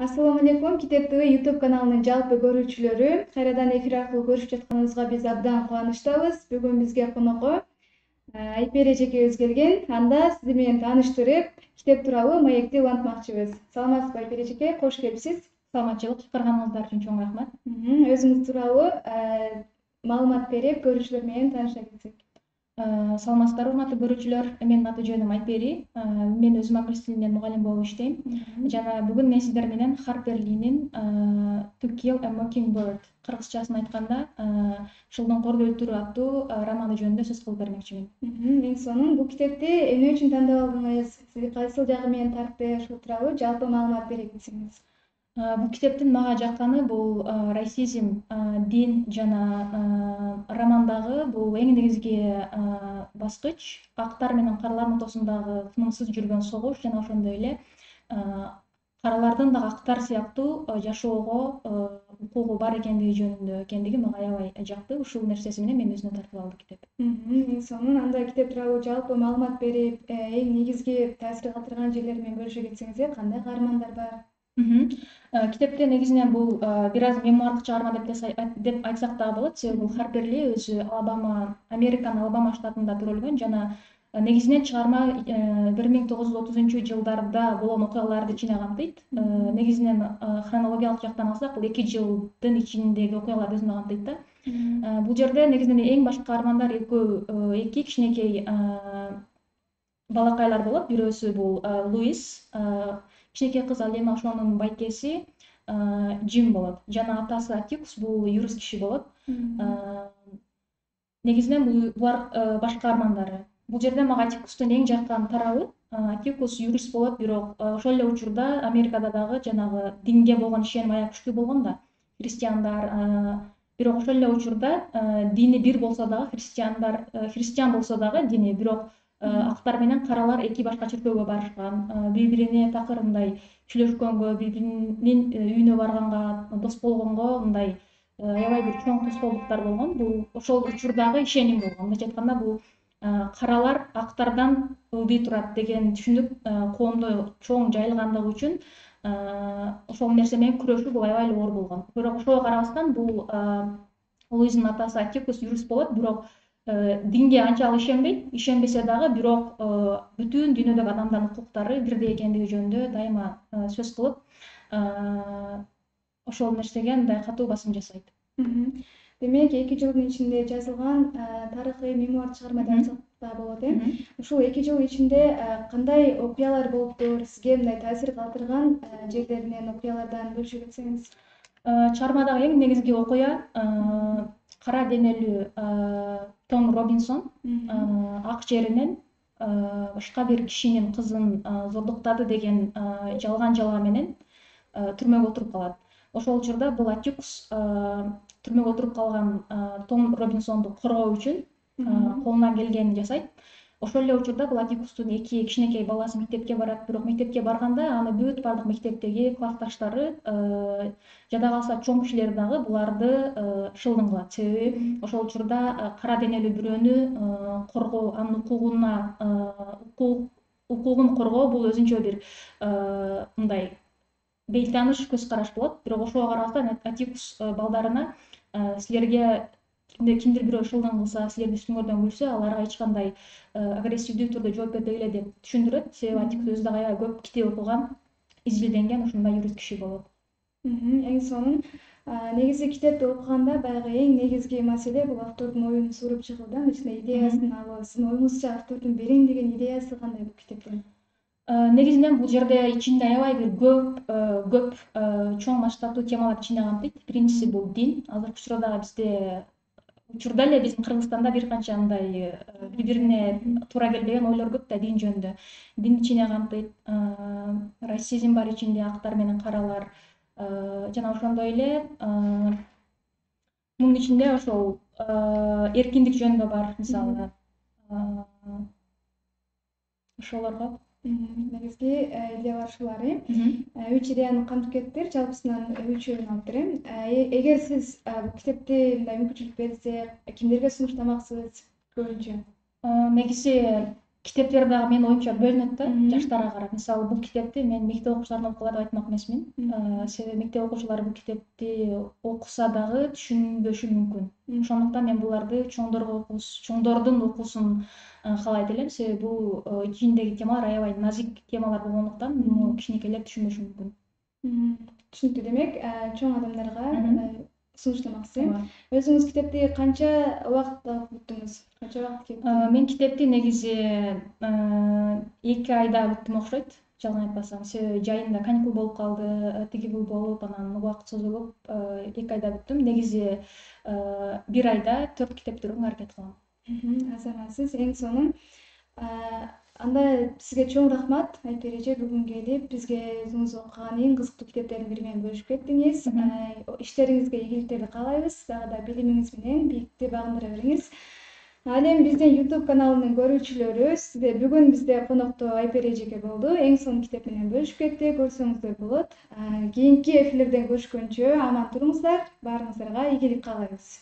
Ассаламу алейкум, Китеп ТВ YouTube каналынын жалпы көрүүчүлөрү. Кайрадан эфир аркылуу көрүшүп жатканыбызга биз абдан кубанычтабыз. Бүгүн бизге конокко Айпери эжекебиз келген. Анда сизи менен тааныштырып, китеп тууралуу маекти улантмакчыбыз. Саламатсызбы Айпери эжеке, кош келипсиз. Саламатчылык, чакырганыңыздар үчүн чоң рахмат. Өзүңүз тууралуу маалымат берип, көрүүчүлөр менен тааныша кетсек. Саламатсыздарбы урматтуу көрүүчүлөр. Менин аты жөнүм Айпери. Мен өзүм англис тилинен мугалим болуп иштейм. Жана бүгүн мен сиздер менен Харпер Линин To Kill a Mockingbird кыргызчасын айтканда Шылдың корду өлтүрүү аттуу романы жөнүндө сөз кылып бермекчимин. Эң сонун бул китепти эмне үчүн тандап алдыңыз? Сизи кайсыл жагы менен тартты? Ушул тууралуу жалпы маалымат бере кетсеңиз. Бул китептин мага жакканы бул расизм, дин жана романдагы бул эң негизги баскыч актар менен каралардын ортосундагы тынымсыз жүргөн согуш жана ошондой эле каралардын дагы актар сыяктуу жашоого укугу бар экендиги мага аябай жакты. Ушул нерсеси менен мени өзүнө тартып алды китеп. Эң сонун. Анда китеп тууралуу жалпы маалымат берип, эң негизги таасир калтырган жерлери менен бөлүшө кетсеңиз, кандай каармандар бар? Китепте негизинен бул бир аз мемуардык чыгарма деп айтсак дагы болот. Себеби бул Харпер Ли өзү Американын Алабама штатында төрөлгөн жана негизинен чыгарма 1930-жылдарда болгон окуяларды ичине камтыйт. Негизинен хронологиялык жактан алсак, бул 2 жылдын ичиндеги окуяларды өзүнө камтыйт да. Бул жерде негизинен эң башкы каармандар эки кичинекей балакайлар болот. Бирөөсү бул Луис, кичинекей кыз, ал эми ошонун байкеси Джим болот. Жана атасы Атикус бул юрист киши болот. Негизинен булар баш каармандары. Бул жерде мага Атикустун эң жаккан тарабы, Атикус юрист болот, бирок ошол эле учурда Америкада дагы жанагы динге болгон ишеним аябай күчтүү болгон да. Христиандар, бирок ошол эле учурда дини бир болсо дагы, христиан болсо дагы дини, бирок актар менен каралар эки башка чиркөөгө барышкан, бири-бирине такыр мындай сүйлөшкөнгө, бири-биринин үйүнө барганга, дос болгонго мындай аябай бир чоң тоскоолдуктар болгон. Бул ошол учурдагы ишеним болгон. Мындайча айтканда, бул каралар актардан ылдый турат деген түшүнүк коомдо чоң жайылгандыгы үчүн ошол нерсе менен күрөшүү бул аябай эле оор болгон. Бирок ошого карабастан бул Луиздин атасы Атикус юрист болот, бирок динге анчалык ишенбесе дагы, бирок бүтүн дүйнөдөгү адамдардын укуктары бирдей экендиги жөнүндө дайыма сөз кылып, ошол нерсеге мындай катуу басым жасайт. Демек, 2 жылдын ичинде жазылган тарыхый мемуар чыгарма деп айтсак да болот, Ушул 2 жыл ичинде кандай окуялар болуптур? Сизге мындай таасир калтырган жерлеринен, окуялардан бөлүшө кетсеңиз. Чыгармадагы эң негизги окуя кара денелүү Том Робинсон ак жеринен башка бир кишинин кызын зордуктады деген жалган жалаа менен түрмөгө отуруп калат. Ошол учурда бул Атикус түрмөгө отуруп калган Том Робинсонду коргоо үчүн колунан келгенин жасайт. Ошол эле учурда бул Атикустун 2 кичинекей баласы мектепке барат, бирок мектепке барганда аны баардык мектептеги классташтары жада калса чоң кишилер дагы буларды шылдың кылат. Себеби ошол учурда кара денелүү бирөөнү коргоо, анын укугун коргоо бул өзүнчө бир мындай бейтааныш көз караш болот. Бирок ошого карабастан Атикус балдарына силерге кимдир бирөө шылдың кылса, силерди үстүңөрдөн күлсө, аларга эч кандай агрессивдүү түрдө жооп бербегиле деп түшүндүрөт. Себеби Атикус өзү дагы аябай көп китеп окуган, изилденген ушундай юрист киши болот. Эң сонун. Негизи китепти окуганда баягы эң негизги маселе бул автордун оюн suurуп чыгуу да, ичинде идеясын алуу. Сиздин оюңузча автордун берейин деген идеясы кандай бул китептин? Негизинен бул жерде ичинде аябай бир көп чоң масштабтуу темалар ичине камтыйт. Биринчиси бул дин. Азыркы учурда эле биздин Кыргызстанда бир канча мындай бири-бирине туура келбеген ойлор көп да дин жөнүндө. Дин ичине камтыйт, расизм бар ичинде, актар менен каралар, жана ошондой эле мунун ичинде ошол эркиндик жөнүндө бар, мисалы. Ошолорго негизги идеялар ушулар. 3 идеяны камтып кетиптир, жалпысынан 3-өн алыптыр. Эгер сиз бул китепти мындай мүмкүнчүлүк берилсе, кимдерге сунуштамаксыз көбүнчө? Негизи китептер дагы менин оюмча бөлүнөт да Мгм. жаштарга карап. Мисалы бул китепти мен мектеп окуучуларына окугула деп айтмак эмесмин. Себеби мектеп окуучулары бул китепти окуса дагы түшүнбөшү мүмкүн. Ошондуктан мен буларды чоңдордун окуусун каалайт элем. Себеби бул ичиндеги темалар аябай назик темалар болгондуктан муну кичинекейлер түшүнбөшү мүмкүн. Түшүнүктүү. Демек, чоң адамдарга сунуштамакчы. Ооба. Өзүңүз китепти канча убакытта окуп бүттүңүз? Канча убакыт кетти? Мен китепти негизи 2 айда бүттүм окшойт, жалган айтпасам. Себеби жайында каникул болуп калды, тиги бул болуп, анан убакыт созулуп, 2 айда бүттүм. Негизи 1 айда 4 китеп битирүүгө аракет кылам. Аз амансыз. Эң сонун. Анда сизге чоң рахмат, Айпери эже, бүгүн келип бизге өзүңүз окуган эң кызыктуу китептердин бири менен бөлүшүп кеттиңиз. Иштериңизге ийгиликтерди каалайбыз. Дагы да билимиңиз менен бийикте багындыра бериңиз. Ал эми биздин YouTube каналынын көрүүчүлөрү, бүгүн бизде конокто Айпери эжеке болду. Эң сонун китеп менен бөлүшүп кетти. Көрсөңүздөр болот. Кийинки эфирлерден көрүшкөнчө аман туруңуздар. Баарыңыздарга ийгилик каалайбыз.